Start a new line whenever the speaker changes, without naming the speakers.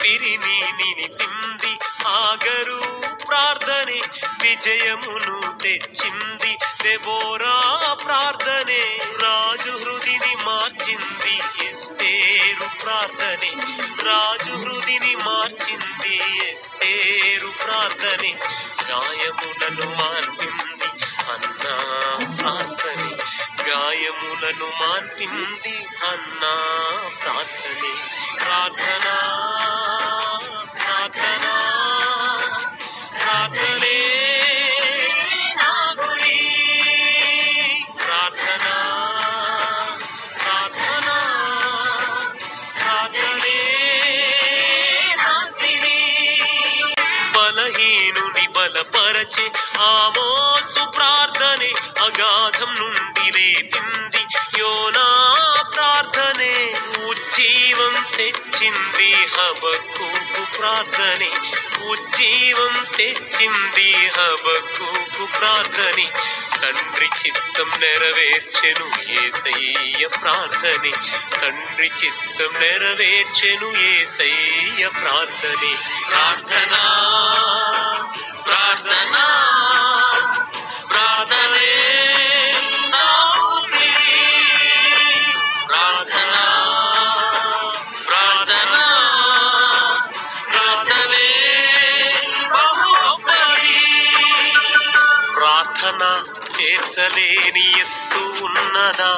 ఊపిరిని నిలిపింది ఆగరు ప్రార్థనే విజయమును తెచ్చింది దెబోరా ప్రార్థనే రాజు హృదిని మార్చింది ఎస్తేరు ప్రార్థనే రాజు హృదిని మార్చింది ఎస్తేరు ప్రార్థనే గాయములను మార్పింది అన్నా ప్రార్థనే గాయములను మార్పింది అన్నా ప్రార్థనే ప్రార్థనా ప్రార్థనా ప్రార్థనే నా గురి ప్రార్థనా ప్రార్థనా ప్రార్థనే నా సిరి బలహీనుని బలపరచే ఆమోసు ప్రార్థనే అగాధం నుండి లేపింది యోనా ప్రార్థనే ఉజ్జీవం తెచ్చింది హబక్కూకు ప్రార్థనే ఉజ్జీవం తెచ్చింది హబక్కూకు ప్రార్థనే తండ్రి చిత్తం నెరవేర్చెను యేసయ్య ప్రార్థనే తండ్రి చిత్తం నెరవేర్చెను యేసయ్య ప్రార్థనే ప్రార్థనా ప్రార్థనా ప్రార్థనే నా ఊపిరి ప్రార్థనా ప్రార్థనా ప్రార్థనే బహు గొప్పది ప్రార్థన చేర్చలేని ఎత్తు ఉన్నదా